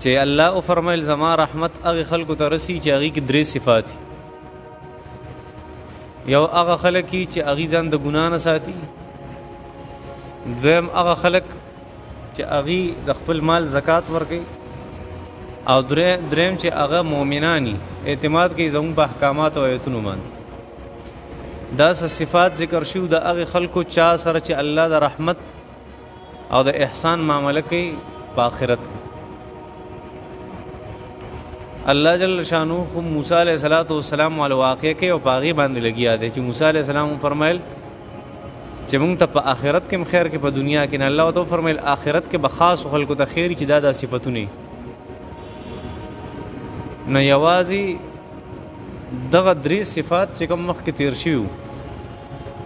چې الله او فرمایل زما رحمت هغه خلکو ته رسی چې هغه کې درې صفات یو هغه خلک چې هغه ځان د ګناه نه ساتي دویم هغه خلک چې هغه د خپل مال زکات ورکوي او دریم چې هغه مؤمنانی اعتماد کوي زموږ په احکامات او ایتونو باندې دا صفات ذکر شو د هغه خلکو چا سره چې الله د رحمت او د احسان معامله کوي په آخرت کې الله جل شانو خو موسی علیہ السلام ول واقع کې او باغی باندې لګیا دی چې موسی علیہ السلام فرمایل چې موږ ته په آخرت کې خیر کې په دنیا کې نه الله تو فرمایل آخرت کې به خاص خلکو ته خیر چې دا صفاتونه نه یوازې دغه درې صفات چې کوم مخ کې تیر شیو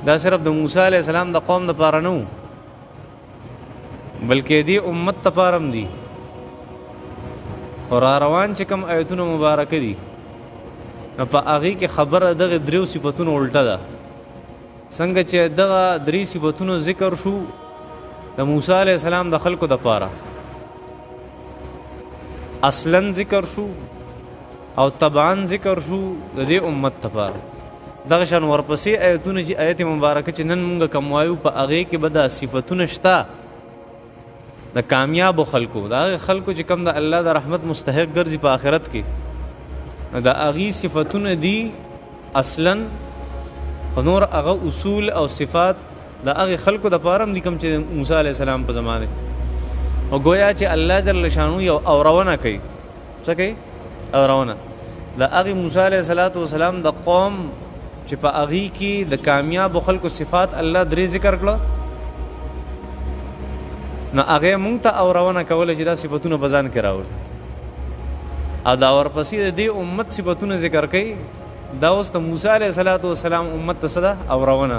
دا صرف د موسی علیہ السلام د قوم د پاره نه بلکې دی امت ته پارم دی اور روان چې کوم آیتونه مبارک دي نو په هغه کې خبره دغه دریو صفاتونو الټه ده څنګه چې دغه درې صفاتونو ذکر شو د موسی علیہ السلام د خلکو د پاره اصلا ذکر شو او طبعا ذکر شو د دې امت لپاره دغه شان ورپسې آیتونه چې آیت مبارکه چې نن موږ کوم وایو په هغه کې به د صفاتونه شته د کامیاب خلکو دا خلکو چې کوم د الله د رحمت مستحق ګرځي په آخرت کې دا هغه صفاتونه دي اصلا نور هغه اصول او صفات د هغه خلکو د پاره دي کوم چې موسی علی السلام په زمانه او گویا چې الله جل شانو یو اورونه کوي څه کوي اورونه د هغه موسی علیه السلام د قوم چې په هغه کې د کامیاب خلکو صفات الله درې ذکر کړه نو هغه مونږ ته اورونه کوله چې دا صفاتونه بزان کې راول او دا ورپسې د دې امت صفاتونه ذکر کوي دا اوس د موسی علیه السلام امت ته صدا اورونه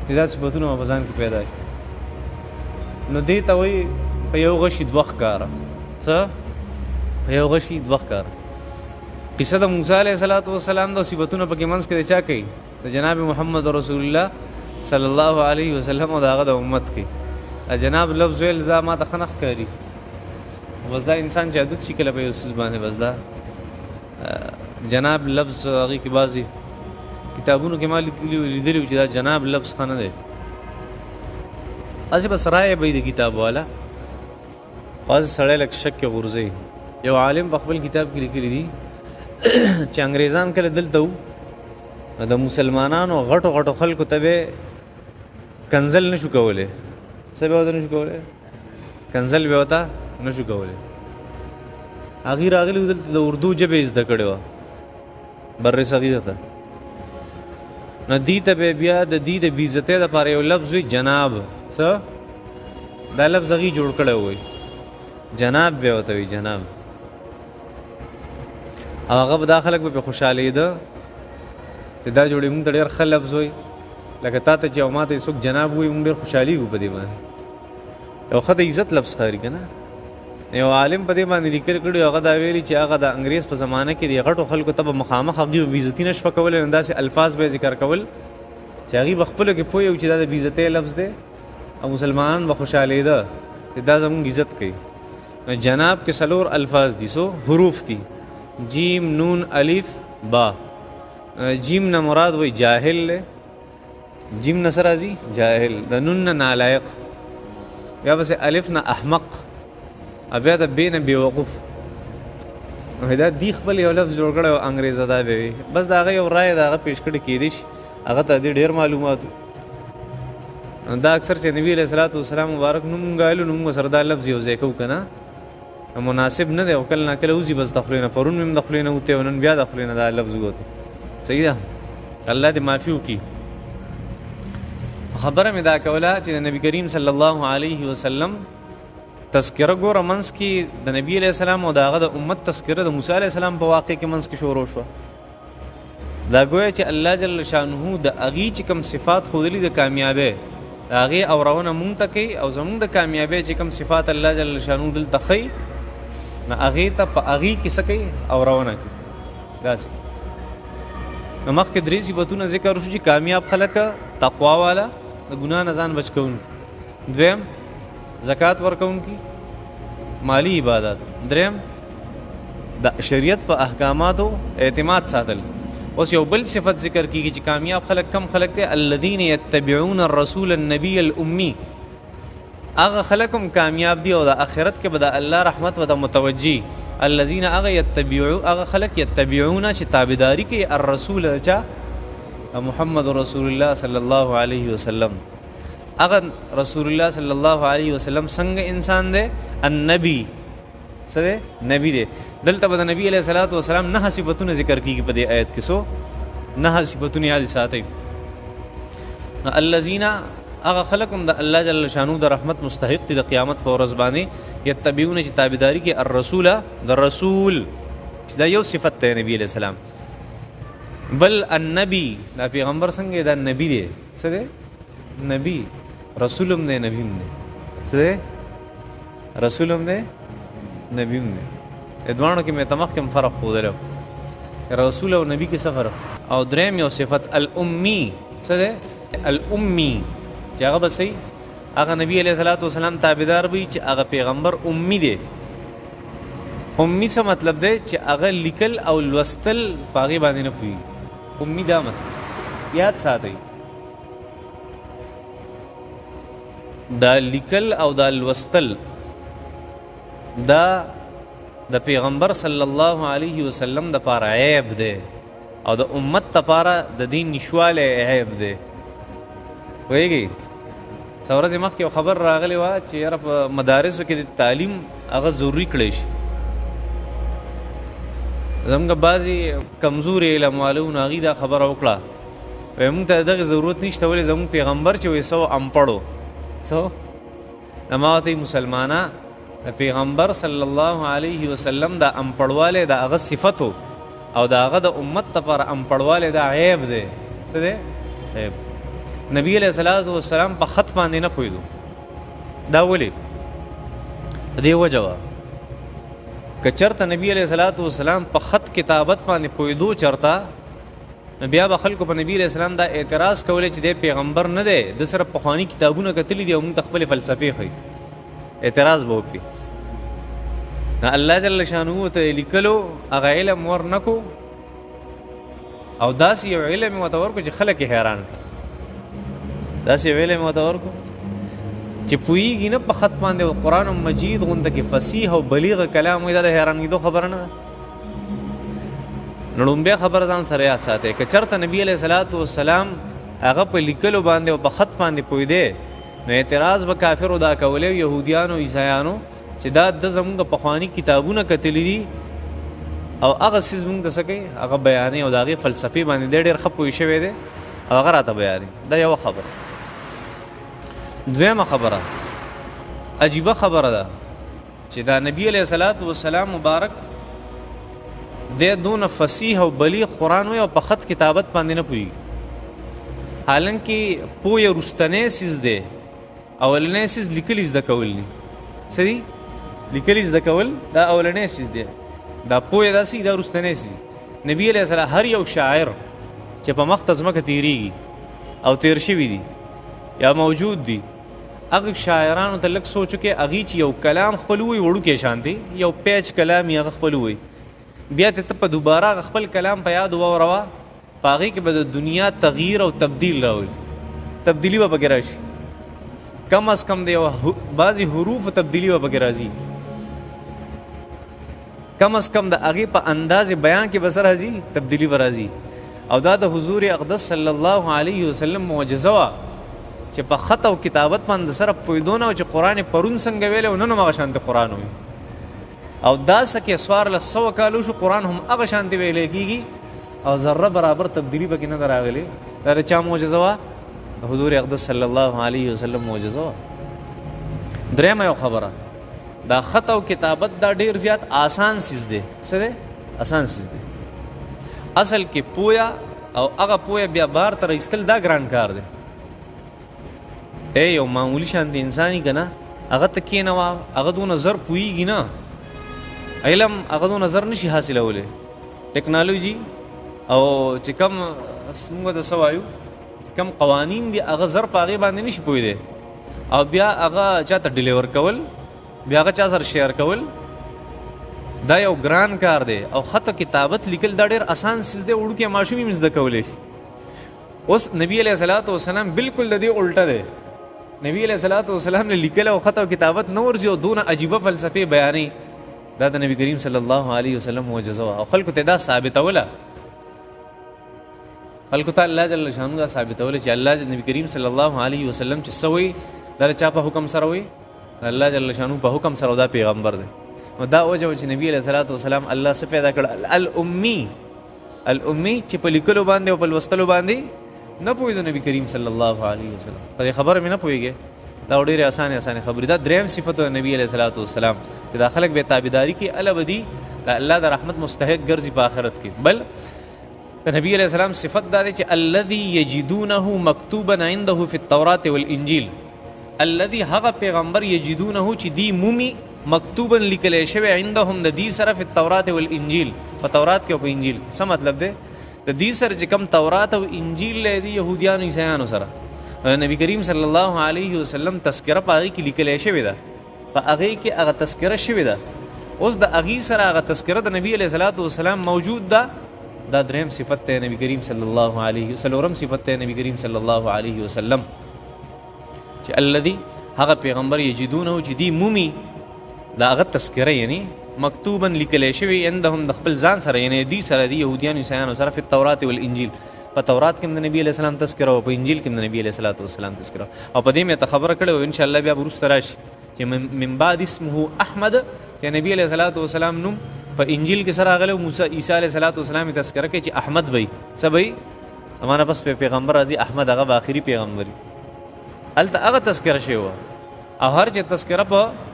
چې دا صفاتونه بزان کې پیدا نو دې ته وایي په یو غشي دوه ښکاره څه په یو غشي دوه ښکاره قصه د موسی علیه السلام د صفاتونه پکې منځ کې چا کوي د جناب محمد رسول الله صلی الله علیه وسلم او دغه د امت کې جناب لفظ ویل الزامات خنخ کوي بس دا انسان جادت شکل په یوسس باندې بس دا جناب لفظ هغه کې بازي کتابونو کې مال لیدلی چې دا جناب لفظ خنه دی اسی بس رائے به د کتاب والا خاص سړی لک شک کې غورځي یو عالم په خپل کتاب کې لیکلی دی چې انګريزان کله دلته د مسلمانانو غټو خلکو ته کنزل نشو کوله سبه وته نشو کوله کنزل به وتا نشو کوله اخیر اغلی د اردو جبه زده کړو بر صغیره ته ندی ته بیا د دې د بیزته د پاره یو لفظ جناب څه دا لفظ غي جوړ کړو وي جناب به وته وي جناب هغه داخله به خوشاله ده چې دا جوړې موږ ډېر خلک زوي لکه تاسو چې ماته څوک جناب وي موږ ډېر خوشحالي وو په دې باندې یو خدای عزت لفظ خاري کنه یو عالم په دې باندې لیکل کړي هغه دا ویلي چې هغه د انګريز په زمانه کې د غټو خلکو ته مخامخ هغه بیزتی نشو کول انداسې الفاظ به ذکر کول چې هغه بخپل کې پوي او چې دا د بیزته لفظ دی او مسلمانان به خوشاله ده چې دا زموږ عزت کوي جناب کې سلور الفاظ دي سو حروف دي جیم نون الف با جیم نه مراد وای جاهل جیم نصر ازي جاهل د نون نه نالایق یا بس الف نه احمق بیا د بین بیوقوف دا دی خپل یو لفظ جوړ کړو انګريز ادا به بس دا یو رائے دا پیش کړی کېدیش هغه ته ډېر معلومات دا اکثر چې نبی علیہ السلام مبارک نوم غالو نوم سره دا لفظ یو ځای کو کنه مناسب نه دی او کله نه کله وزي بس دخلینه پرون مم دخلینه وته ونن بیا دخلینه دا لفظ وته صحیح ده الله دې معفو کی خبره مې دا کوله چې نبی کریم صلی الله علیه وسلم تذکرہ ګور منس کی د نبی علیہ السلام او داغه د امت تذکرہ د موسی علیہ السلام په واقع کې منس کې شروع شو دا ګویا چې الله جل شانه د اغي چې کوم صفات خودلی د کامیابی اغي اورونه مونږ ته کوي او زمونږ د کامیابی چې کوم صفات الله جل شانه دل تخی نه اغي ته په اغي کې سکی اورونه کوي داسې نو مخکې درې صفاتونه ذکر شو چې کامیاب خلک تقوا والا د ګناه نه ځان بچ کون دویم زکات ورکون کی مالی عبادت. دریم د شریعت په احکاماتو اعتماد ساتل. اوس یو بل صفت ذکر کیږي چې کامیاب خلک کم خلک دي، الذين يتبعون الرسول النبي الامي. هغه خلکم کامیاب دي او د آخرت کې به د الله رحمت و د متوجي. الذين هغه يتبعون هغه خلک يتبعون چې تابعداري کوي الرسول چا محمد رسول الله صلی الله علیه وسلم. هغه رسول الله صلی الله علیه وسلم څنګه انسان دی؟ النبی سره نبی دی. دلته به د نبی علیہ الصلوۃ والسلام نه صفاتونه ذکر کیږي په دې آیت کې. سو نه صفاتونه یاد ساتئ. الذين هغه خلقم د الله جل شانو د رحمت مستحق دي د قیامت په ورځ باندې یتبعون چې تابعداري کوي الرسول د رسول چې دا یو صفت دی نبی علیہ السلام. بل النبی دا پیغمبر څنګه دا نبی دی. څه دی؟ نبی. رسولم دی نبیم دی. څه دی؟ رسولم دی نبیم دی. ادوانو کې مې تمخ کې فرق خودلو رسول او نبی کې څه فرق. او دریم یو صفت الامي. څه دی؟ الامي چې هغه بسې هغه نبی علیہ الصلوۃ والسلام تابعدار وي چې هغه پیغمبر امي دی. امي څه مطلب دی؟ چې هغه لیکل او لوستل پاغي باندې نه پوي. امي دا مطلب یاد ساتئ. دا لیکل او دا لوستل دا د پیغمبر صلی الله علیه وسلم د پاره عیب دی او د امت لپاره د دین نشواله عیب دی. وایي څورځ مخکې خبر راغلی و چې یاره په مدارسو کې د تعلیم هغه ضروری کړی شي. زموږ بعضې کمزوري علم والو هغوی دا خبره وکړه وایي موږ ته دغه ضرورت نشته ولې زموږ پیغمبر چې وایي سو امپړو سو نما ورته مسلمانه د پیغمبر صلی الله علیه وسلم دا امپړوالی د هغه صفتو او د هغه د امت لپاره امپړوالی دا عیب دی. څه دی؟ عیب. نبی علیہ الصلوۃ والسلام په خط باندې نه پوهېدو. دا ولې؟ دې وجه وه که چېرته نبی علیہ الصلوۃ والسلام په خط کتابت باندې پوهېدو چېرته نو بیا به خلکو په نبی علیہ السلام دا اعتراض کولی چې دی پیغمبر نه دی، د سره پخواني کتابونه کتلي دي او موږ ته خپلې فلسفې ښیي. اعتراض به وکړي. الله جل شانه ته لیکلو هغه علم ور نه کو او داسې یو علم ورته ورکو چې خلک یې حیران کړي. داسې یو علم ورته ورکو چې پوهېږي نه په خط باندې قرآن مجید غونده کې فصیح او بلیغ کلام وي. دا د حیرانېدو خبره نه ده. نو لومبیا خبره ځان سره یاد ساتئ که چېرته نبي علیه الصلوۃ والسلام هغه په لیکلو باندې او په خط باندې پوهېدی نو اعتراض به کافرو دا کولی یهودیانو عیسایانو چې دا د زموږ پخواني کتابونه کتلي دي او هغه څیز موږ ته څه کوي هغه بیانوي او د هغې فلسفې باندې دی ډېر ښه پوه شوی دی او هغه راته بیانوي. دا یوه خبره. دویمه خبره عجیبه خبره ده چې دا نبی علیه الصلوۃ والسلام مبارک دی دونه فصیح او بلیغ قرآن وی او په خط کتابت باندې نه پوهېږي. حالانکه پوهه وروستنی څیز دی. اولنی څیز لیکلي زده کول دي. څه دي؟ لیکلي زده کول دا اولنی څیز دی. دا پوهه داسې دا وروستنی څیز. نبی علیه السلام هر یو شاعر چې په مخ ته ځمکه تېرېږي او تېر شوي دي یا موجود دي هغه شاعرانو ته لږ سوچ وکړئ هغوی چې یو کلام خپل ووایي وړوکی شانتې یو پیچ کلام یې هغه خپل ووایي بیا ته په دوباره خپل کلام په یاد واوروه په هغې کې به د دنیا تغییر او تبدیل راولي. تبدیلي به پکې راشي. کم از کم د بعضې حروفو تبدیلي به پکې راځي. کم از کم د هغې په انداز بیان کې به څه راځي؟ تبدیلي به راځي. او دا د حضور اقدس صلی الله علیه وسلم معجزه وه چې په خط او کتابت باندې سره پوهېدو نه و چې قرآن پرون څنګه ویلی او نن هم هغه شانتې قرآن وي او دا څه کې 1400 کالو شو قرآن هم هغه شانتې ویلی کېږي او ذره برابر تبدیلی پکې نه ده راغلې. دا د چا معجزه وه؟ د حضور اقدس صلی الله علیه وسلم معجزه وه. درېیمه یو خبره دا خط او کتابت دا ډېر زیات آسان څیز دی. څه دی؟ آسان څیز دی. اصل کې پوهه او هغه پوهه بیا بار ته رایستل دا ګران کار دی. یو معمولي شانتې انسان یي که نه هغه ته کښېنوه هغه دونه زر پوهېږي نه علم هغه دونه زر نشي حاصلولی. ټکنالوژي او چې کم موږ ته څه وایو چې کم قوانین دي هغه زر په هغې باندې نشي پوهېدی او بیا هغه چا ته ډیلیور کول بیا هغه چا سره شیر کول دا یو ګران کار دی او خط کتابت لیکل دا ډېر اسان څیز دی وړوکی ماشوم یې زده کولی شي اوس نبی علیه الصلاۃ والسلام بالکل د دې الټه دی نبی علیه الصلاۃ والسلام نے لیکل او خط او کتابت نه ورځي او دونه عجیبه فلسفې بیانې دا د نبی کریم صلی الله علیه وسلم معجزه وه او خلکو ته دا ثابتوله خلکو ته الله جل شانو دا ثابتوله چې الله نبی کریم صلی الله علیه وسلم چې څه وایي دا چا په حکم سره وایي الله جل شانو په حکم سره دا پیغمبر دی نو دا وجه چې نبی علیه الصلاۃ والسلام الله څه پیدا کړ الامي چې په لیکلو باندې او په لوستلو باندې نه پوهېدو نبی کریم صلی الله علیه وسلم په دې خبره مې نه پوهېږې دا ډېرې اسانې خبرې دا دریم صفت د نبی علیه الصلاۃ والسلام چې دا خلک بې تابعداري کوي الله به دي د الله د رحمت مستحق ګرځي په آخرت کې بل د نبی علیه السلام صفت دا دی چې الذي یجدونه مکتوبا عنده فی التوراة والانجیل الذي هغه پیغمبر یجدونه چې دی مومي مکتوبا لیکلی شوی عندهم د دې سره فی التوراة والانجیل په تورات کې او په انجیل کې څه مطلب دی د دې سره چې کوم تورات او انجیل دی یهودیانو عیسایانو سره نبی کریم صلی الله علیه وسلم تذکره په هغې کې لیکلی شوې ده په هغې کې هغه تذکره شوې ده اوس د هغې سره هغه تذکره د نبی علیه الصلاۃ والسلام موجود ده دا دریم صفت دی نبی کریم صلی الله علیه څلورم صفت دی نبی کریم صلی الله علیه وسلم چې الذي هغه پیغمبر یجدونه چې دی مومي دا هغه تذکره یعنی مکتوبا لیکلی شوی عندهم د خپل ځان سره یعنی دی سره دی یهودیانو عیسایانو سره فی التوراة والانجیل په تورات کې د نبی علیه السلام تذکره او په انجیل کې د نبی علیه الصلاۃ والسلام تذکره او په دې مې ته خبره کړې او ان شاء الله بیا وروسته راشي چې من بعد اسمه احمد چې نبی علیه الصلاۃ والسلام نوم په انجیل کې سره راغلی موسی عیسی علیه الصلاۃ والسلام تذکره کوي چې احمد به څه به امانه پس په پیغمبر راځي احمد هغه به آخري پیغمبر هلته هغه تذکره شوی وه او هر چې تذکره په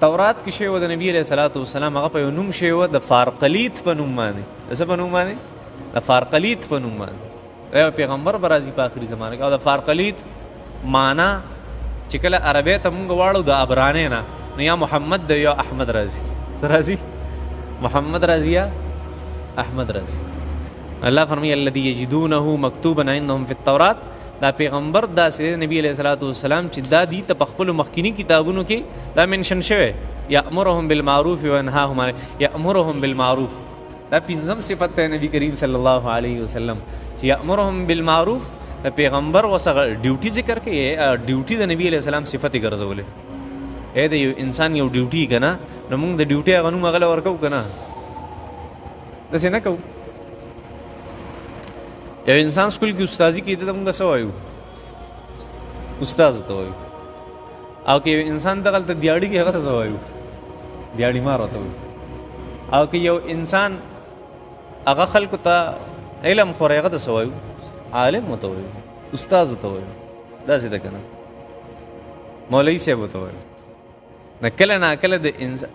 تورات کې شوی و د نبی علیه الصلاۃ والسلام هغه په یو نوم شوی و د فارقلیط په نوم باندې د څه په نوم باندې د فارقلیط په نوم باندې یو پیغمبر به راځي په آخري زمانه کې او د فارقلیط معنا چې کله عربی ته مونږ واړو د عبرانۍ نه نو یا محمد دی یا احمد راځي څه راځي محمد راځي یا احمد راځي الله فرمایي الذي یجدونه مکتوبا عندهم فی التوراة دا پیغمبر دا سید نبی علیہ الصلوۃ والسلام چې دا دی ته په خپل مخکینی کتابونو کې دا منشن شوی یامرهم بالمعروف وینهاهم عن یامرهم بالمعروف دا پنځم صفت دی نبی کریم صلی الله علیه وسلم چې یامرهم بالمعروف دا پیغمبر وسغه ډیوټي ذکر کوي ډیوټي د نبی علیہ السلام صفت ګرځولې اې د یو انسان یو ډیوټي کنه نو موږ د ډیوټي غنو مغله ورکو کنه داسې نه کوو یو انسان سکول کې استادي کوي ته موږ څه وایو استاد ته وایو او که یو انسان دغلته دیاړي کې هغه ته څه وایو دیاړي مار ورته وایو او که یو انسان هغه خلکو ته علم خوري هغه ته څه وایو عالم ورته وایو استاد ته وایو داسې ده که نه مولوي صاحب ورته وایو نه کله ناکله د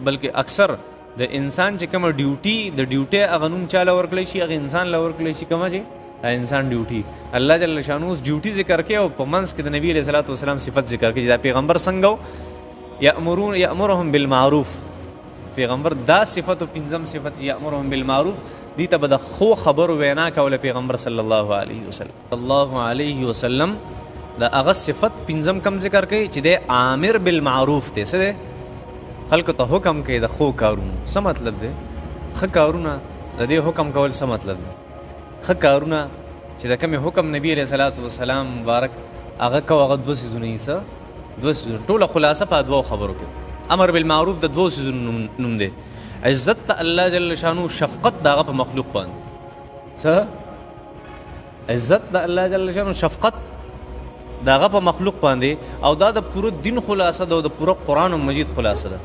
بلکې اکثر د انسان چې کومه ډیوټي د ډیوټۍ هغه نوم چاله ورکړی شي هغه انسان له ورکړی شي کومه چې انسان ډیوټي الله جل شانو اوس ډیوټي ذکر کوي او په منځ کې د نبی علیه الصلاۃ والسلام صفت ذکر کوي دا پیغمبر څنګه یامرهم بالمعروف پیغمبر دا صفت او پنځم صفت یامرهم بالمعروف دي ته به د خو خبر وینا کوله پیغمبر صلی الله علیه وسلم دا هغه صفت پنځم کم ذکر کوي چې د عامر بالمعروف ته څه ده خلکو ته حکم کوي د خو کارونو څه مطلب دی ښه کارونه د دې حکم کول څه مطلب دی ښه کارونه چې د کومې حکم نبی علیه الصلاۃ والسلام مبارک هغه کو هغه دوه څیزونه یې څه دوه څیزونه ټوله خلاصه په دوو خبرو کې امر بالمعروف د دوه څیزونو نوم دی عزت ته الله جل شانو شفقت د هغه په مخلوق باندې څه عزت د الله جل شانو شفقت د هغه په مخلوق باندې او دا د پوره دین خلاصه ده او د پوره قرآن مجید خلاصه ده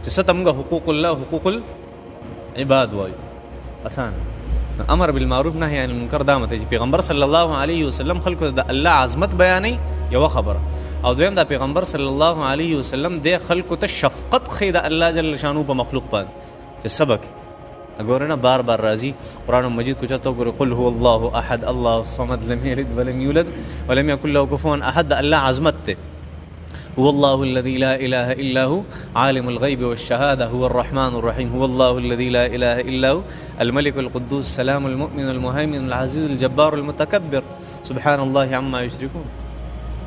چې څه ته موږ حقوق الله حقوق العباد وایو اسان امر بالمعروف نهی عن المنکر دا مته چې پیغمبر صلی الله علیه وسلم خلکو د الله عظمت بیانې یو خبره او دویم دا پیغمبر صلی الله علیه وسلم د خلکو ته شفقت خې د الله جل شانو په مخلوق باندې چې سبق اګورنه بار بار راځي قرآن مجید کو چاته ګور قل هو الله احد الله الصمد لم يلد ولم يولد ولم يكن له كفوا احد الله عظمت ته هو الله الذي لا اله الا هو عالم الغيب والشهاده هو الرحمن الرحيم هو الله الذي لا اله الا هو الملك القدوس السلام المؤمن المهيمن العزيز الجبار المتكبر سبحان الله عما يشركون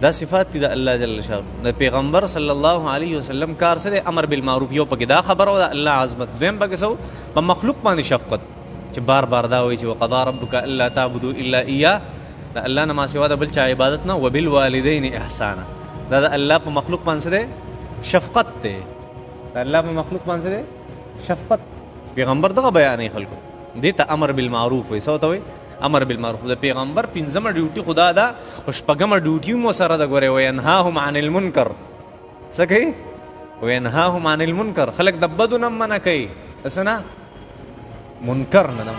دا صفات دي د الله جل شانه. د پیغمبر صلی الله علیه وسلم کار څه دی؟ امر بالمعروف. یو پکې دا خبر او د الله عظمت، دویم پکې سو په مخلوق باندې شفقت چې بار بار دا وایي چې وقضا ربک الا تعبدوا الا اياه، د الله نه ما سوا د بل چا عبادت نه، وبالوالدین احسانا. دا د الله په مخلوق باندې دی شفقت دی، د الله په مخلوق باندې دی شفقت. پیغمبر دغه بیانې خلکو دې ته امر بالمعروف وایي. څه ته وایي؟ امر بالمعروف. د پیغمبر پنځمه ډیوټي خدا دا، خو شپږمه ډیوټي مو سره ده. ګورې وینهاهم عن المنکر، څه کوي؟ وینهاهم عن المنکر، خلک د بدو نه منع کوي. څه نه؟ منکر نه ده،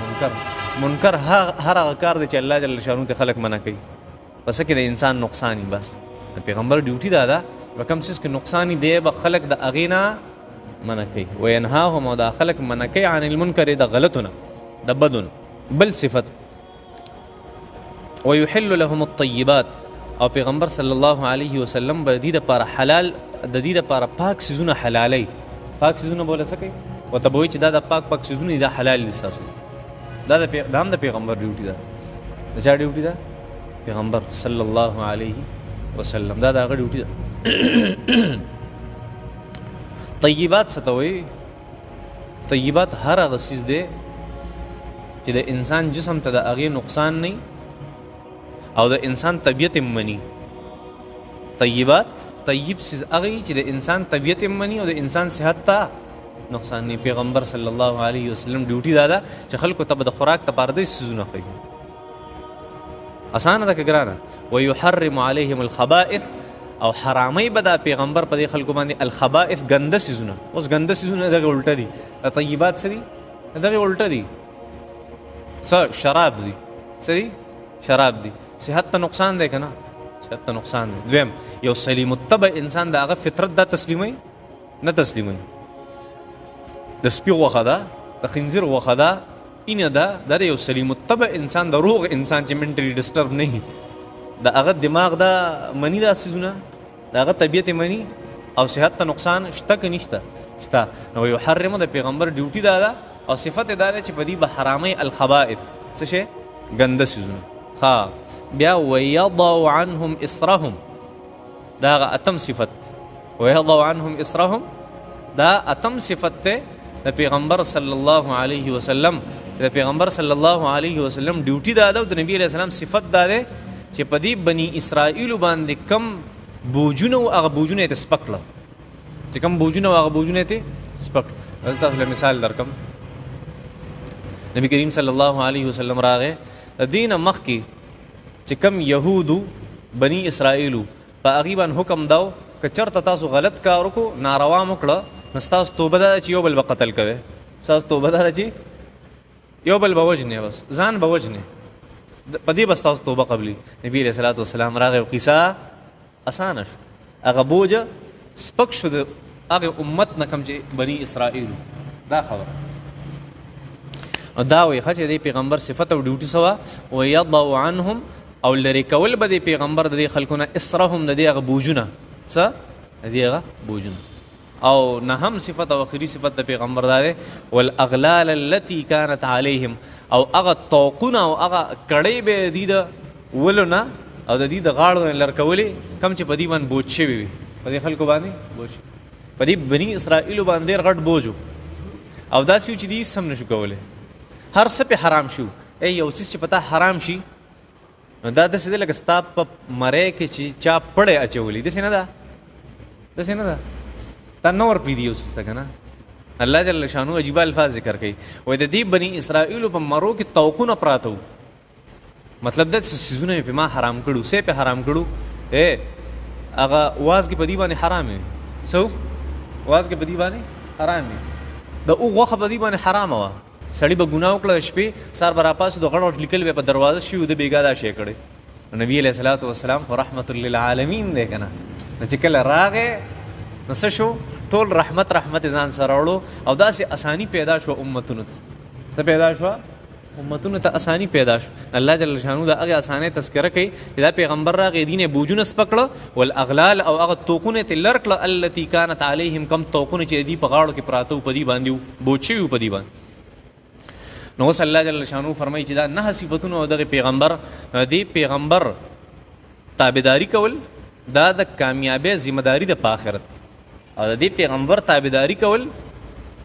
منکر هر هغه کار دی چې الله جل شانو ته خلک منع کوي، پس کې د انسان نقصان وي. بس د پیغمبر ډیوټي دا ده، په کوم څیز کې نقصان دی به خلک د هغې نه منع کوي. وینهاهم، او دا خلک منع کوي عن المنکر، د غلطونه د بدو نه. بل صفت ويحل لهم الطيبات، او پیغمبر صلی الله علیه وسلم به دې دپاره حلال، د دې دپاره پاک څیزونه حلالوي. پاک څیزونه بوله څه کوي؟ ورته به وایي چې دا د پاک څیزونه دي، دا حلال دي ستاسو. دا هم د پیغمبر ډیوټي ده. د چا ډیوټي ده؟ پیغمبر صلی الله علیه وسلم، دا د هغه ډیوټي ده. طیبات څه ته وایي؟ طیبات هر هغه څیز دی چې د انسان جسم ته د هغې نقصان نه او د انسان طبیعت منی. طیبات، طیب سیز هغه چې د انسان طبیعت منی او د انسان صحت ته نقصان نه. پیغمبر صلی الله علیه وسلم ډیوټي دا ده چې خلکو ته به د خوراک ته پاره داسې څیزونه ښیي. اسانه ده که ګرانه؟ ویحرم علیهم الخبائث، او حرامۍ به دا پیغمبر په دې خلکو باندې الخبائث، ګنده څیزونه. اوس ګنده څیزونه دغه الټه دي. طیبات څه دي؟ دغه الټه دي. څه؟ شراب دي. څه دي؟ شراب دي. صحت ته نقصان دی که نه؟ صحت ته نقصان دی. دویم، یو سلیم الطبع انسان د هغه فطرت دا تسلیموي؟ نه تسلیموي. د سپي غوښه ده، د خنزیر غوښه ده، اینه ده، دا یو سلیم الطبع انسان، د روغ انسان چې منټلی ډسټرب نه وي، د هغه دماغ دا مني، دا څیزونه د هغه طبیعت مني، او صحت ته نقصان شته که نشته؟ شته. نو یحرمو د پیغمبر ډیوټي دا ده، او صفت دا ده چې په دې به حرامۍ الخبائث، څه شی؟ ګنده څیزونه. ها بیا ویضع عنهم اسرهم، دا هغه اتم صفت. ویضع عنهم اسرهم، دا اتم صفت ته د پیغمبر صلی الله علیه وسلم. د پیغمبر صلی الله علیه وسلم ډیوټي دا ده، او د نبی علیه السلام صفت دا ده چې په دې بني اسرائیلو باندې کم بوجونه او هغه بوجونه یې ته سپک کړه. چې کم بوجونه او هغه بوجونه یې ته سپک کړه. زه تاسو له مثال درکم. نبی کریم صلی الله علیه وسلم راغی، د دې نه مخکې چې کم یهودو بني اسرائیلو په هغې باندې حکم داو که چېرته تاسو غلط کار وکړو، ناروا مو کړه، نو ستاسو توبه دا ده چې یو بل به قتل کوئ. ستاسو توبه دا ده چې یو بل به وژنې، بس ځان به وژنې، په دې به ستاسو توبه قبلي. نبي علیه صلات وسلام راغی او قصه اسانه شو، هغه بوجه سپک شو د هغې امت نه کوم چې بني اسرائیلو. دا خبره دا وایي ښه چې د پیغمبر صفت او ډیوټي څه وه؟ ویضع عنهم، او لرې کول به د پیغمبر د دې خلکو نه اسرهم، د دې هغه بوجونه. څه؟ د دې هغه بوجونه. او نهم صفت او اخري صفت د پیغمبر دا دی والاغلال التي كانت عليهم، او هغه توقونه او هغه کړۍ به د دې د ولو نه او د دې د غاړو نه لر کولې کوم چې په دې باندې بوج شوي وي، په دې خلکو باندې بوج، په دې بني اسرائیلو باندې ډېر غټ بوج و، او داسې و چې دې هېڅ هم نه شو کولی. هر څه پې حرام شو. یو څیز چې په تا حرام شي نو دا داسې دی لکه ستا په مرۍ کې چې چا پړی اچولی، داسې نه ده، داسې نه ده. تا نه ورپرېږدي یو څیز ته که نه. الله جل شانو عجیبه الفاظ ذکر کوي، وایي د دې بني اسرائیلو په مرو کې توقونه پراته وو. مطلب دا څیزونه مې پې ما حرام کړو. څه پې حرام کړو؟ هغه وازګې په دې باندې حرام وي. څه وازګې په دې باندې حرام وي. د او غوښه په دې باندې حرامه وه. سړی به ګناه وکړه، شپې سهار به راپاڅېد، غټ غټ لیکل به په دروازه شي و د بېګا دا شی کړی. نبي علیه صلات وسلام خو رحمت للعالمین دی که نه. نو چې کله راغی نو څه شو؟ ټول رحمت ځان سره وړو، او داسې اسانی پیدا شوه امتونو ته. څه پیدا شوه؟ امتونو ته اسانی پیدا شو. الله جل شانو د هغې اسانۍ تذکره کوي چې دا پیغمبر راغی، دین یې بوجونه سپک کړه، والاغلال او هغه توقونه یې ترې لر کړه، التي كانت علیهم، کم توقونه چې د دې په غاړو کې پراته وو، په دې باندې وو، بوج شوي وو په دې باندې. نو اوس الله جل شانو فرمایي چې دا 9 صفتونه او دغه پیغمبر، دې پیغمبر تابعداري کول دا د کامیابی ذمہ داری د په آخرت او د دې پیغمبر تابعداري کول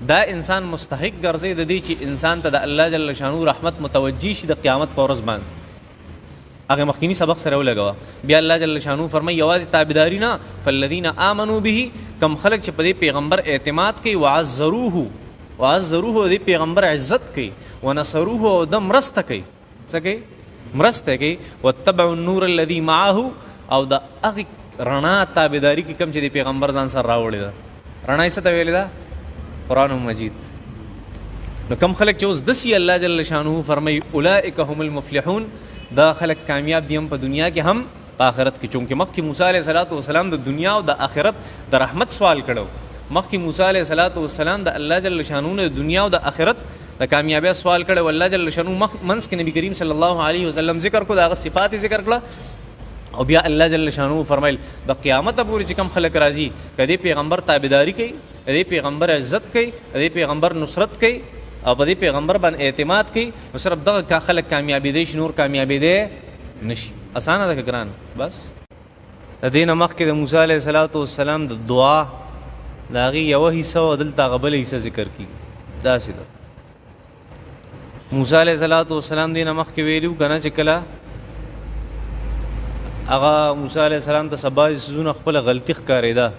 دا انسان مستحق ګرځي د دې چې انسان ته د الله جل شانو رحمت متوجي شي د قیامت په ورځ باندې هغه مخکینی سبق سره ولګوا بیا الله جل شانو فرمایي یوازې تابعداري نه فالذین آمنوا به کم خلق چې په دې پیغمبر اعتماد کوي وعزروه دې پیغمبر عزت کوي ونصروه او د مرسته کوي څه کوي مرسته کوي واتبعوا النور الذي معه او د هغه رڼا تابعداري کې کم چې د پیغمبر ځان سره راوړی ده رڼا یې څه ته ویلې ده قرآن مجید نو کم خلق چې اوس دسی الله جل شانه فرمایي اولئک هم المفلحون دا خلق کامیاب دي هم په دنیا کې هم په آخرت کې چونکې مخکې موسی علیه السلام د دنیا او د آخرت د رحمت سوال کړو مخکې موسی علیه السلام د الله جل شانه د دنیا او د آخرت د کامیابی سوال کړو الله جل شانه منځ کې نبی کریم صلی الله علیه وسلم ذکر کو دا صفات ذکر کړه او بیا الله جل شانه فرمایل د قیامت پورې چې کم خلق راځي کدی پیغمبر تابعداري کوي کدی پیغمبر عزت کوي کدی پیغمبر نصرت کوي او په دې پیغمبر باندې اعتماد کوي نو صرف دغه خلق کامیابی دي نور کامیابی دي نشي اسانه ده ګران بس د دین مخکې د موسی علیه السلام د دعا لاغي یو حصہ او دلته غبل حصہ ذکر کی دا سیده موسی علیه السلام دین مخکې ویلو کنه چې کله هغه موسی علیه السلام ته سبا سيزونه خپل غلطي ښکارېده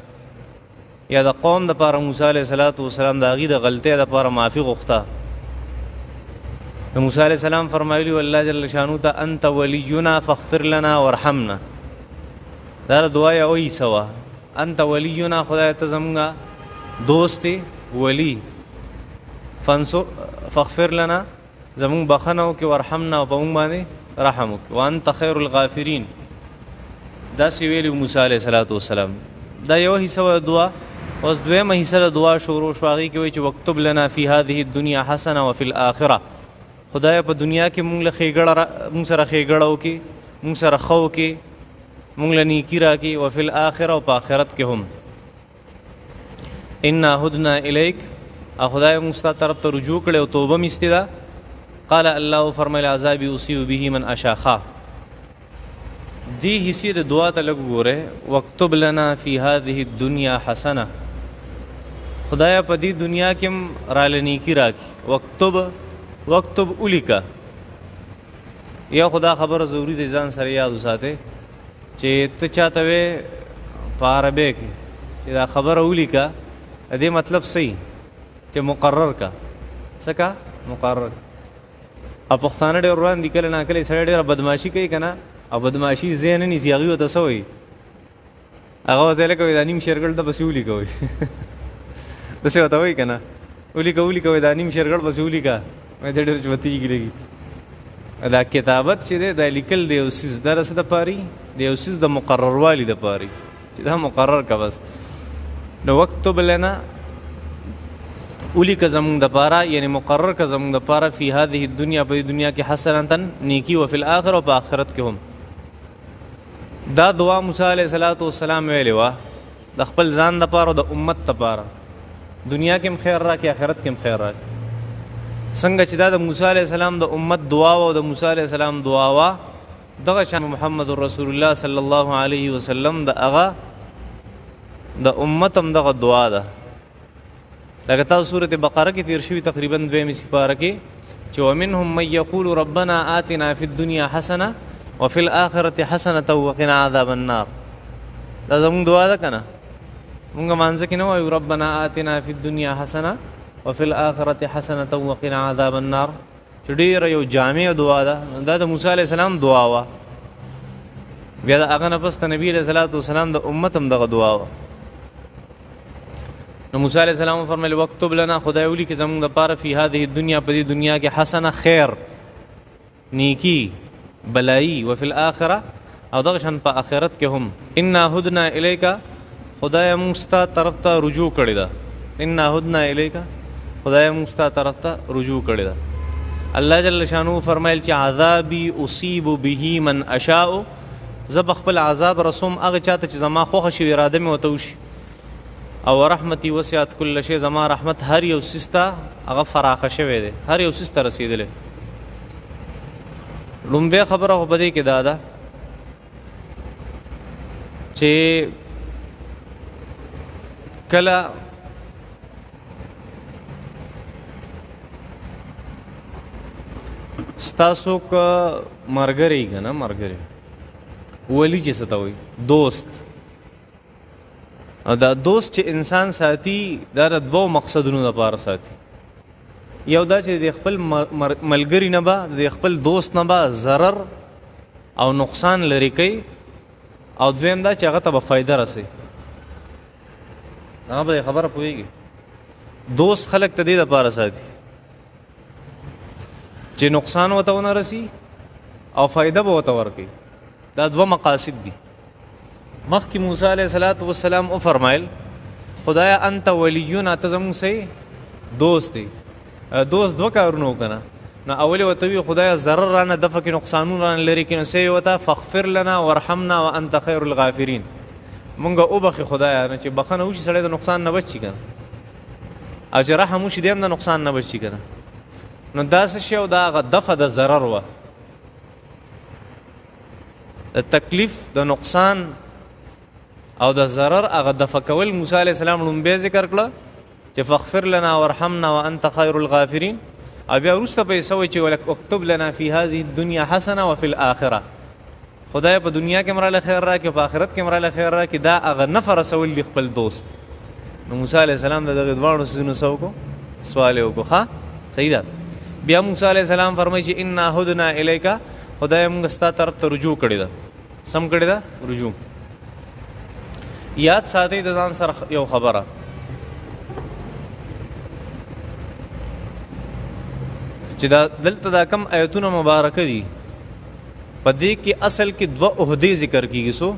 یا د قوم د پاره موسی علیه السلام د هغې د غلطۍ د پاره معافي غوښته نو موسی علیه السلام فرمایلي الله جل شانو ته انت ولینا فاغفر لنا وارحمنا دا دعا یې وایي سوه انت ولینا خدای ته زمونږ دوست ولی فاغفر لنا زمونږ بخښنه وکړي وارحمنا او په مونږ باندې رحم وکړي وانت خیر الغافرین داسې ویلي موسی علیه السلام دا یو حصه د دعا اوس دویمه حصه د دعا شروع شو هغې کې وایي چې وکتب لنا فی هذه الدنیا حسنه وفي الاخره خدایه په دنیا کې مونږ له مونږ سره ښېګړه وکړي مونږ سره ښه وکړي مونږ له نیکي راکړي وفي الاخره او په آخرت کې هم انا هدنا الیک او خدای مونږ ستا طرف ته رجوع کړی او توبه مې ایستې ده قال الله فرمایل عذابي اصیب به من اشاء دی حصے د دعا ته لږ ګوره وکتب لنا فی هذه الدنیا حسنه خدایا په دې دنیا کې هم راله نیکي راکړي وکتب الیکا یا خدا خبره ضروري دی ځان سره یاد وساتئ چې ته چاته وې په عربۍ کې چې دا خبره ولیکه د دې مطلب صحیح چې مقرر کا څه کا مقرر او پښتانه ډېر روان دي کله ناکله سړی ډېره بدماشي کوي که نه او بدماشي ځای نه نیسي هغې ورته څه وایي هغه ورته لکه وایي دا نیم شیرګل ته پسې ولیکه وایي داسې ورته وایي که نه ولیکه وایي دا نیم شیرګل پسې ولیکه وایي دا ډېر چوتېږي لګي دا کتابت چې دی دا لیکل د یو څیز دا څه دپاره د یو څیز د مقرروالي دپاره چې دا مقرر که بس نو وکتب لنا ولیکه زمونږ دپاره یعنې مقرر که زمونږ دپاره فی هذه الدنیا په دې دنیا کې حسنتن نیکي وفي الاخره او په آخرت کې هم دا دعا موسی علیه السلام ویلې وه د خپل ځان دپاره او د امت دپاره دنیا کې هم خیر راکړي آخرت کې هم خیر راکړي څنګه چې دا د موسی علیه السلام د امت دعا وه او د موسی علیه السلام دعا وه دغه شان محمد رسول الله صلی الله علیه وسلم د هغه د امت هم دغه دعا ده لکه تاسو سورة بقره کې تیر شوي تقریبا دویمې سپاره کې چې ومنهم من یقول ربنا آتنا فی الدنیا حسنه وفي الاخرة حسنه وقنا عذاب النار دا زموږ دعا ده که نه مونږ مانځه کې نه وایو ربنا آتنا فی الدنیا حسنه وفي الاخرة حسنه وقنا عذاب النار چې ډېره یو جامع دعا ده دا د موسی علیه السلام دعا وه بیا د هغه نه پس د نبي علیه السلام د امت هم دغه دعا وه نو موسی علیه السلام فرمایل وکتب لنا خدای ولیکي زموږ دپاره فی هذه الدنیا په دې دنیا کې حسنه خیر نیکي بلایي وفي الاخره او دغه شان په آخرت کې هم انا هدنا الیکا خدای موږ ستا طرف ته رجوع کړې ده انا هدنا الیکا خدای موږ ستا طرف ته رجوع کړې ده الله جل شانو فرمایل چې عذابي اصیب به من اشاء زه به خپل عذاب رسوم هغه چاته چې زما خوښه شي اراده مې ورته وشي او رحمتي وسعت كل شيء زما رحمت هر یو څیز ته هغه فراخه شوی دی هر یو څیز ته رسېدلی لومبۍ خبره خو په دې کې دا ده چې کله ستاسو که مرګري کنه مرګري ولی چې څه ته وایي دوست او دا دوست چې انسان ساتي دا د دوه مقصدونو لپاره ساتي یو دا چې د خپل ملګری نه به د خپل دوست نه به ضرر او نقصان لري کوي او دویم دا چې هغه ته به فایده رسي هغه به خبره پوهېږي دوست خلک ته دې لپاره ساتي چې نقصان ورته ونه رسي او فایده به ورته ورکوي دا دوه مقاصد دي مخکې موسی علیه السلام وفرمایل خدایا انت ولینا ته زموږ صحیح دوست دی دوست دوه کارونه وکنه نو اول ورته وی خدایا ضرر رانه دفع کې نقصانونه رانه لري کې نو صحیح وته فاغفر لنا وارحمنا وانت خیر الغافرین مونږه وبخې خدایا نه چې بخنه وشي سړی د نقصان نه بچي کنه او چې رحم وشي دیم د نقصان نه بچي کنه نو دا څه شی او دا هغه دفع د ضرر وه د تکلیف د نقصان او د ضرر هغه دفع کول موسی علیه السلام لومبی ذکر کړه چې فاغفر لنا وارحمنا وانت خیر الغافرین او بیا وروسته به یې څه وایي چې اکتب لنا فی هذه الدنیا حسنه وفي الاخره خدای په دنیا کې مراله خیر راکړي په آخرت کې مراله خیر راکړي دا هغه نفع رسول دي خپل دوست نو موسی علیه السلام د دغه دواړو څیزونو څه وکړو سوال یې وکړو ښه صحیح ده بیا موسی علیه السلام فرمایي چې انا هدنا الیک خدای موږ ستا طرف ته رجوع کړې ده سم کړې ده رجوع یاد ساتئ د ځان سره یو خبره چې دا دلته دا کم آیتونه مبارکه دي په دې کې اصل کې دوه عہدې ذکر کیږي سو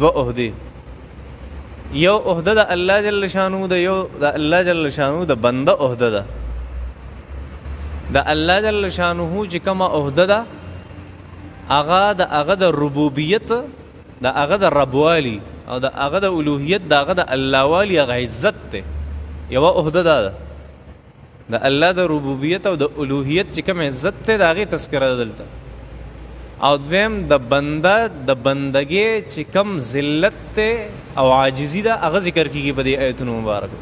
دوه عہدې یو عہده د الله جل شانو د یو د الله جل شانو د بنده عہده ده د الله جل شانو چې کومه عہده ده هغه د ربوبیت د هغه د ربوالی او د هغه د الوهیت د هغه د الله والی هغه عزت ته یو عہده ده د الله د ربوبیت او د الوهیت چې کوم عزت ته د هغې تذکره دلته او دویم د بنده د بندګۍ چې کوم ذلت ته او عاجزي ده هغه ذکر کیږي په دې آیتونو مبارکو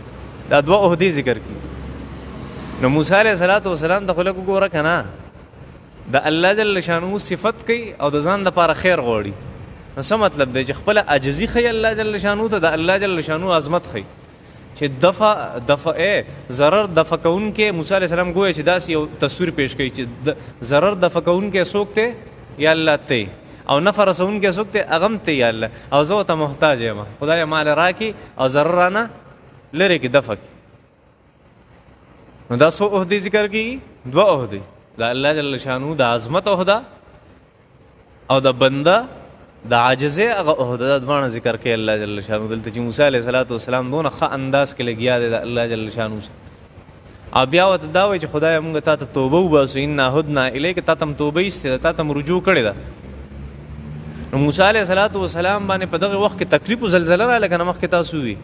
دا دوه عہدې ذکر کیږي نو موسی علیه السلام د خلکو ګوره که نه د الله جل شانو صفت کوي او د ځان دپاره خیر غواړي نو څه مطلب دی چې خپله عاجزي ښیي الله جل شانو ته د الله جل شانو عظمت ښیي چې دفع ضرر دفع کوونکې موسی علیه السلام ګویا چې داسې یو تصویر پیش کوي چې ضرر دفع کوونکې څوک دی یا الله ته او نفع رسوونکې څوک دی هغه هم ته یا الله او زه ورته محتاج یم خدایه مال راکړي او ضرر رانه لرې کړي دفع کړي نو دا څو عہدې ذکر کېږي دوه عہدې د الله جل شانو د عظمت عہده او د بنده د عاجزۍ هغه عہده دا دواړه ذکر کوي الله جل شانو دلته چې موسی علیه السلام دونه ښه انداز کې لګیا دی د الله جل شانو سره او بیا ورته دا وایي چې خدایه موږ تا ته توبه وباسو انا هدنا الیک تا ته هم توبه ایستې ده تا ته هم رجوع کړې ده نو موسی علیه السلام باندې په دغه وخت کې تکلیف و زلزله راغله که نه مخکې تاسو وي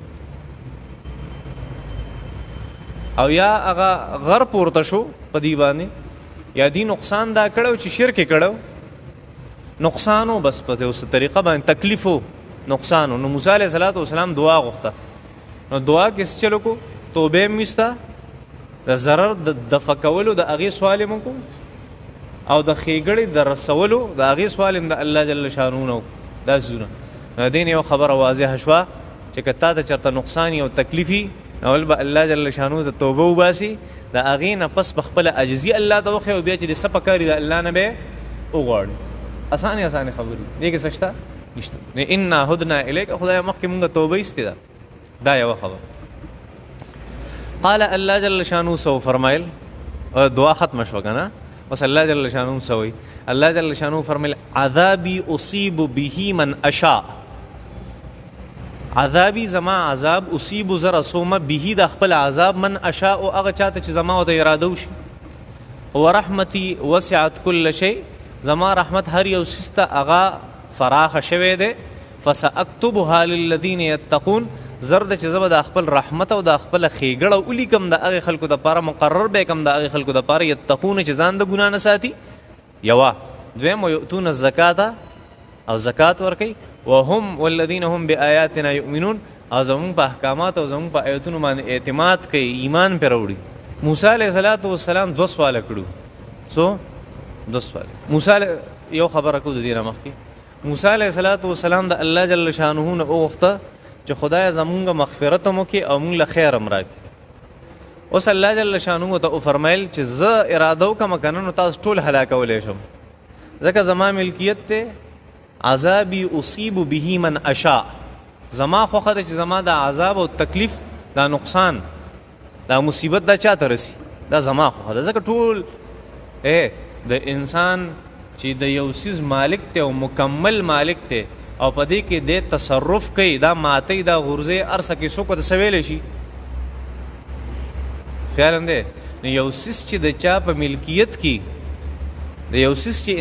او یا هغه غر پورته شو په دې باندې یا دی نقصان دا کړو چې شرک یې کړو نقصانو بس په اوس طریقه باندې تکلیفو نقصانو نو موسی علیه السلام دعا غوښته نو دعا کې څه چلو کو توبه هم ویسته د ضرر د دفع کولو د هغې سوال یې مو او د ښېګړې د رسولو د هغې سوال یې د الله جل شانو نه دا څیزونه نو دین یو خبره واضحه شوه چې که تا ته چېرته نقصان او تکلیفي اول به الله جل شانو ته توبه وباسي د هغې نه پس په خپله عاجزي الله ته وښیي او بیا چې د څه پکار د الله نه به یې وغواړي اسانې خبرې دې کې څه شته نشته انا هدنا الیک خدایه مخکې مونږ توبه ایستې ده دا یوه خبره قال الله جل شانو سو فرمایل دعا ختمه شوه که نه بس الله جل شانو څه وایي الله جل شانو فرمایل عذابي اصیب به من اشاء عذابی زما عذاب اصیب زر رسومه به د خپل عذاب من اشاء او هغه چاته چې زما او د اراده وشي ورحمتي وسعت كل شيء زما رحمت هر یو سیسته هغه فراخه شوی دی فساکتبها للذین یتقون زرد چې زه به د خپل رحمت او د خپله ښېګړه ولیکم د هغې خلکو دپاره مقرر به یې کړم د هغې خلکو دپاره یتقون چې ځان د ګناه نه ساتي یوه دویم ویؤتون الزکاته او زکات ورکوي وهم والذین هم بآیاتنا یؤمنون او زمونږ په احکامات او زمونږ په آیتونو باندې اعتماد کوي، ایمان پرې وړي. موسی علیه السلام 2 سواله کړو. سو 2 سواله. موسی یو خبره کو د دې نه مخکې موسی علیه السلام د الله جل شانه نه وغوښته چې خدای زمونږ مغفرت هم وکړي او موږ له خیر هم راکړي. اوس الله جل شانه ته وفرمایل چې زه اراده وکړم که نه نو تاسو ټول هلاکولی شم، ځکه زما ملکیت دی، عذابي اصیب به من اشاء. زما خوښه ده چې زما د عذاب او تکلیف دا نقصان دا مصیبت دا چاته رسی، دا زما خوښه ده. ځکه ټول د انسان چې د یو څیز مالک دی او مکمل مالک دی او په دې کې د تصرف کوي، دا ماتی دا غورځي ارسه کې څوک ورته سویلی شي. خیال هم دی نو یو څیز چې د چا په ملکیت کې د یو څیز چې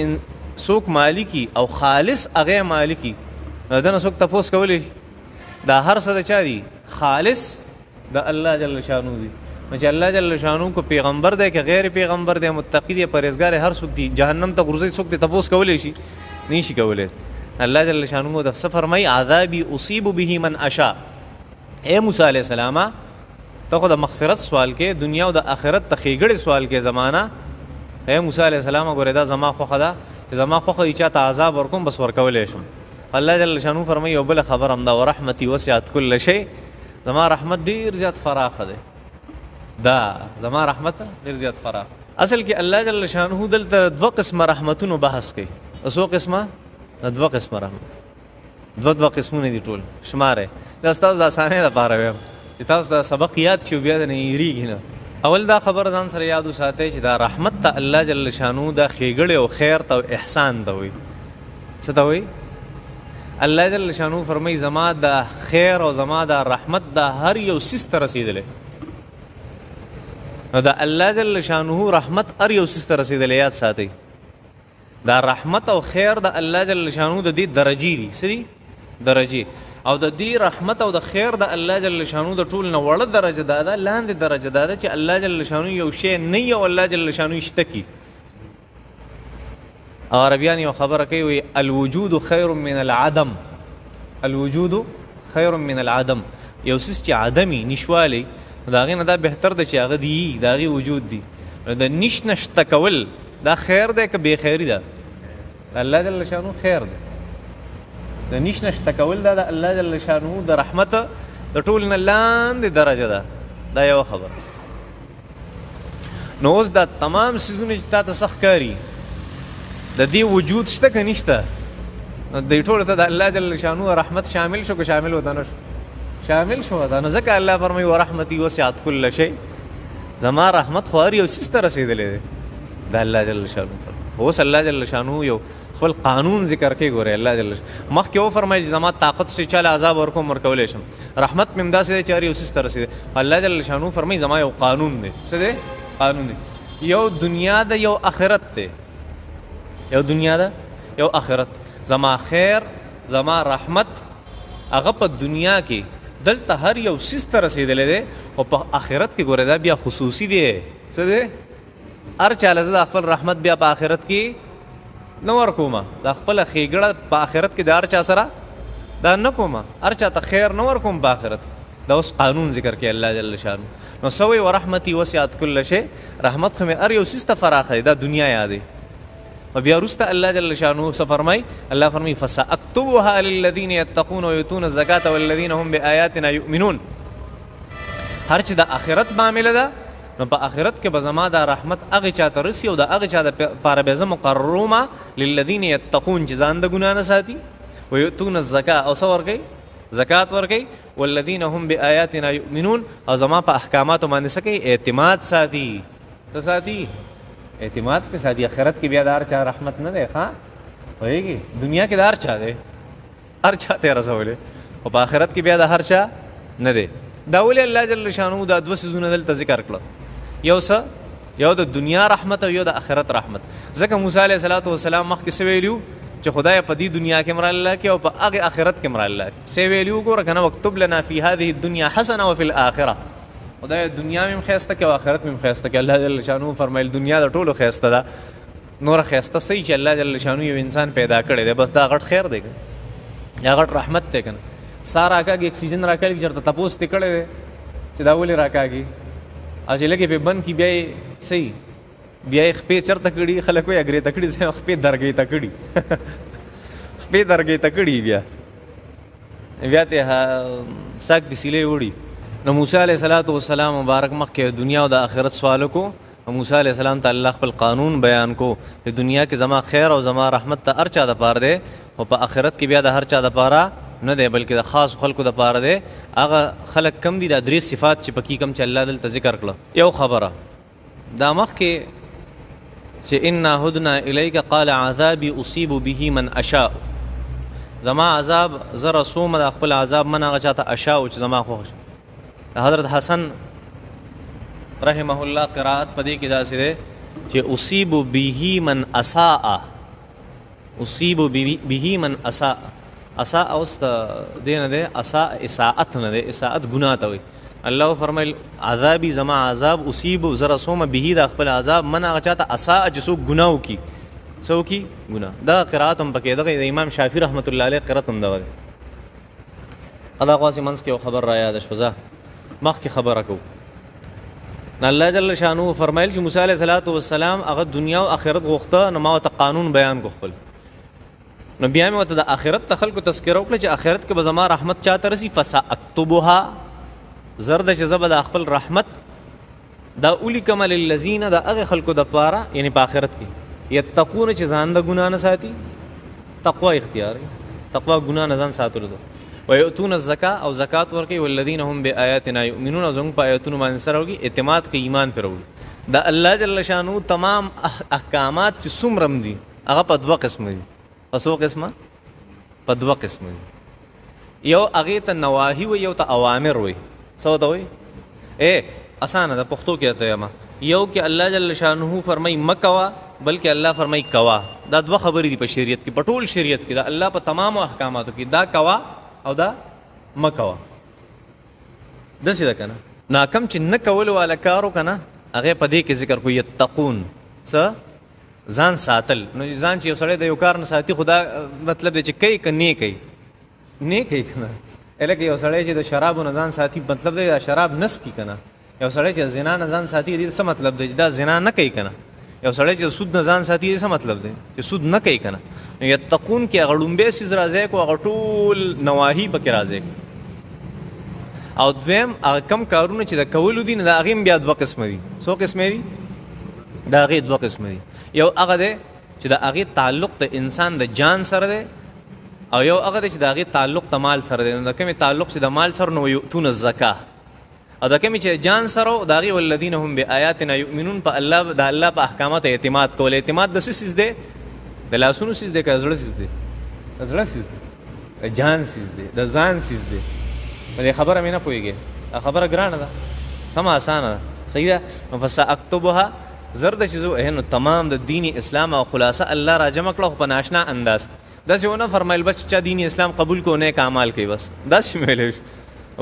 څوک مالکي او خالص هغه مالکي نو دنه څوک تپوس کولی شي. دا هر څه د چا دي؟ خالص د الله جل شانو دي. نو چې الله جل شانو کو پیغمبر دی که غیر پیغمبر دی، متقی دی، پرهیزګار هر څوک دی، جهنم ته غورځي څوک دی تپوس کولی شي؟ نه شي کولی. الله جل شانو د فرمای عذابی اصیب به من اشاء. اے موسی علیہ السلام ته خو د مغفرت سوال کې، دنیا او د آخرت ته ښېګړې سوال کې زمانہ. اے موسی علیہ السلام ګورې دا زما خوښه ده چې زما خوښه وي چاته عذاب ورکوم بس ورکولی شم. الله جل شانو فرمایي یو بله خبر هم ده ورحمتي وسعت کل شی. زما رحمت ډېر زیات فراخه دی، دا زما رحمت ډېر زیات فراخ. اصل کې الله جل شانو دلته 2 قسمه رحمتونو بحث کوي. څو قسمه؟ 2 قسمه رحمت. 2 قسمونه دي ټول شماره. دا ستاسو د اسانۍ دپاره وایم چې تاسو دا سبق یاد شي بیا د نه هېرېږي نه. اول دا خبره ځان سره یاد وساتئ چې دا رحمت ته الله جل شانو دا ښېګړې او خیر ته او احسان ته وایي. څه ته وایي؟ الله جل شانو فرمایي زما د خیر او زما د رحمت دا هر یو څیز ته رسېدلی. نو دا الله جل شانو رحمت هر یو څیز ته رسېدلی، یاد ساتئ. دا رحمت او خیر د الله جل شانو د دې درجې دي. څه دي؟ درجې. او د دې رحمت او د خیر د الله جل شانو د ټول نه وړه درجه دا ده، لاندې درجه دا ده چې الله جل شانو یو شی نه وي او الله جل شانو شته کي. او عربیان یو خبره کوي وایي الوجود خیر من العدم. الوجود خیر من العدم. یو څیز چې عدمي نشوالی د هغې نه دا بهتر ده چې هغه دي، د هغې وجود دي. د نش نه شته کول دا خیر دی که بېخیري ده؟ د الله جل شانو خیر دی. د نش نه شته کول دا د الله جل شانو د رحمت د ټول نه لاندې درجه ده. دا یوه خبره. نو اوس دا تمام څیزونه چې تا ته څه ښکاري د دې وجود شته که نشته؟ نو دې ټولو ته د الله جل شانو رحمت شامل شو که شامل ورته نه شو؟ شامل شو ده. نو ځکه الله فرمایي ورحمتي وسعت کل شی. زما رحمت خو هر یو څیز ته رسېدلی دی د الله جل شانو. اوس الله جل شانو یو خپل قانون ذکر کوي. ګورئ الله جل شانو مخکې وفرمایل چې زما طاقت شته چاله عذاب ورکوم ورکولی شم. رحمت مې هم داسې دی چې هر یو څیز ته رسېدلی. الله جل شانو فرمایي زما یو قانون دی. څه دی؟ قانون دی. یو دنیا ده یو آخرت دی. یو دنیا ده یو آخرت. زما خیر زما رحمت هغه په دنیا کې دلته هر یو څیز ته رسېدلی دی، خو په آخرت کې ګوره دا بیا خصوصي دی. څه دی؟ هر چاله زه د خپل رحمت بیا په آخرت کې نه ورکومه. دا خپله ښېګړه په آخرت کې د هر چا سره دا نه کومه. هر چا ته خیر نه ورکوم په آخرت. دا اوس قانون ذکر کوي الله جل شانو. نو څه وایي ورحمتي وسعت کل شی. رحمت خو مې هر یو څیز ته فراخه دی. دا دنیا یادوي. و بیا وروسته الله جل شانو څه فرمایي؟ الله فرمایي فساکتبها للذین یتقون ویؤتون الزکاة والذین هم بآیاتنا یؤمنون. هر چې د آخرت معامله ده نو په آخرت کې به زما دا رحمت هغې چا ته رسي او د هغې چا دپاره بیا زه مقررومه للذین یتقون چې ځان د ګناه نه ساتي، ویؤتون الزکاة او څه ورکوي؟ زکات ورکوي، والذین هم بآیاتنا یؤمنون او زما په احکاماتو باندې څه کوي؟ اعتماد ساتي. څه ساتي؟ اعتماد پہ ساتي. آخرت کې بیا د هر چا رحمت نه دی. ښه پوهېږي؟ دنیا کې د هر چا دی، هر چا ته یې رسولی، خو په آخرت کې بیا د هر چا نه دی. دا ولې الله جل شانو دا 2 څیزونه دلته ذکر کړه؟ یو څه؟ یو د دنیا رحمت او یو د آخرت رحمت. ځکه موسی علیه السلام مخکې څه ویلي چې خدای په دې دنیا کې مر الله کې او په هغې آخرت کې مر الله کې. څه ویلي وګوره که نه واکتب لنا فی هذه الدنیا حسنه وفي الآخره. خدای دنیا مې هم ښایسته کړي او آخرت مې هم ښایسته کړي. الله جل شانو فرمایل دنیا د ټولو ښایسته ده. نوره ښایسته څه چې الله جل شانو یو انسان پیدا کړی دی، بس دا غټ خیر دی. یا غټ رحمت ته کنه سار راکاږي اکسیجن راکاږي چرته تپوس تکړه دی چې دا ولې راکاږي او چې لګي په بند کې بیا صحیح بیا خپې چرته کړي خلک وي اګرې تکړي سه خپې درګې تکړي خپې درګې تکړي بیا ته ساک دي سیلې وړي نو موسی علیه السلام مبارک مخکې دنیا او د آخرت سوال کو موسی علیہ السلام ته الله خپل قانون بیان کو چې دنیا کې زما خیر او زما رحمت ته هر چا د پاره دی او په آخرت کې بیا د هر چا د پاره نه دی بلکې د خاص خلکو د پاره دی هغه خلک کم دي د درې صفات چې پکې کم چې الله دلته ذکر کړه یو خبره دا مخکې چې انا هدنا الیک قال عذابی اصیب به من اشاء زما عذاب زره سوم د خپل عذاب من هغه چاته اشاء چې زما خوښ حضرت حسن رحمه الله قرات پدې کې دا سره چې اصيب به من اساء اصيب به من اساء اساء اوست دین ده اساء اساءت نه ده اساءت ګناه ته وي الله فرمایل عذابي زما عذاب اصيب زرا سوم به د خپل عذاب من هغه چاته اساء جسو ګناو کی سو کی ګناه دا قرات هم پکې ده امام شافعي رحمت الله علیه قرات هم ده ادا قاسم منس کې خبر را یاد شوزه مخ کی خبره کو الله جل شانو فرمایل چې موسی علیه السلام هغه دنیا او آخرت غوښته نو ما ته قانون بیان کو خپل نو بیا مې ته د آخرت ته خلکو تذکره وکړه چې آخرت کې به زما رحمت چاته رسی فساکتبها زرد چې زبد خپل رحمت دا اولی کمل الذین دا هغه خلکو د پاره یعنی په آخرت کې یتقون چې ځان د ګنا نه ساتي تقوا اختیار تقوا ګنا نه ځان ساتلو ويؤتون الزکاة او زکات ورکي والذین هم بآیاتنا یؤمنون او زموږ په آیاتونو باندې سره وږي اعتماد کوي ایمان پر وړي دا الله جل شانو تمام احکامات چې څومره دي هغه په دوه قسم دي پسو قسمه په دوه قسم دي یو هغه ته نواهی و یو ته اوامر وي څه ته وي اسانه ده پښتو کې ته ما یو کې الله جل شانو فرمای مکوا بلکې الله فرمای کوا دا دوه خبرې دي په شریعت کې په ټول شریعت کې دا الله په تمام احکاماتو کې دا کوا او دا مکوا دسې ده کنه ناکم چې نه کول والا کارو کنه هغه په دې کې ذکر کوي یتقون څه ځان ساتل نو ځان چې سړی د یو کار نه ساتي خدا مطلب دی چې کوي کني کوي نه کوي کنه الکه یو سړی چې د شراب نه ځان ساتي مطلب دی شراب نس کی کنه یو سړی چې زنا نه ځان ساتي دې څه مطلب دی دا زنا نه کوي کنه یو سړی چې سود نه ځان ساتي دې څه مطلب دی چې سود نه کوي کنه یتقون کې غړومبه سیز راځي کو غټول نواهی پکې راځي او دویم کم کارونه چې د کولو دي نه د هغې بیا دوه قسمه دي څو قسمه دي د هغې دوه قسمه دي یو هغه دی چې د هغې تعلق د انسان د جان سره دی او یو هغه دی چې د هغې تعلق د مال سره دی نو د کومې تعلق چې د مال سره نو یؤتون الزکاه او د کومې چې جان سره د هغې والذین هم بآیاتنا یؤمنون په الله د الله په احکاماتو اعتماد کول اعتماد د څه څیز دی د لاسونو څیز دی که زړه څیز دی د زړه څیز دی د جان څیز دی د ځان څیز دی په دې خبره مې نه پوهېږې دا خبره ګرانه ده سمه اسانه ده صحیح ده نو فساکتبها زر د چې زه نو تمام د دین اسلام او خلاصه الله را جمع کړه خو په ناشنا انداز داسې ونه فرمایل بس چا دین اسلام قبول کو نیک اعمال کوي بس داسې مې ویلی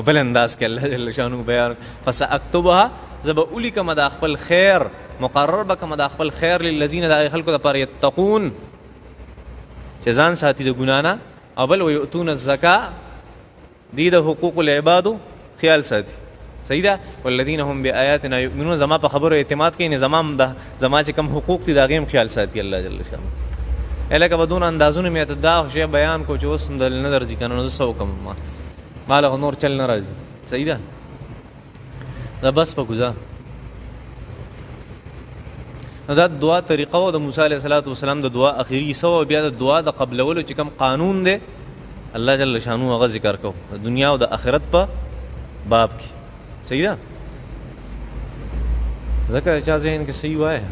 بل انداز کې الله جل شانو بیان فساکتبها زه به ولیکم د خپل خیر مقرر به کړم د خپل خیر للذین د هغې خلکو دپاره یتقون چې ځان ساتي د ګناه نه او بل ویؤتون الزکاه دی د حقوق العبادو خیال ساتي صحیح ده والذین هم بآیاتنا یؤمنون زما په خبرو اعتماد کوي زما چې کم حقوق دي د هغې هم خیال ساتي الله جل شانه لکه به دونه اندازونه مې ته دا شی بیان کو چې اوس هم دل نه درځي که نه نو زه څه وکړم ما له نور چل نه راځي صحیح ده دا بس په ګزار نو دا دعا طریقه و د موسی علیه السلام د دعا اخیری سو بیا د دعا د قبلولو چې کوم قانون دی الله جل شانو هغه ذکر کو د دنیا او د آخرت په باب کې صحیح ده ځکه چا ذهن کې صحیح وایه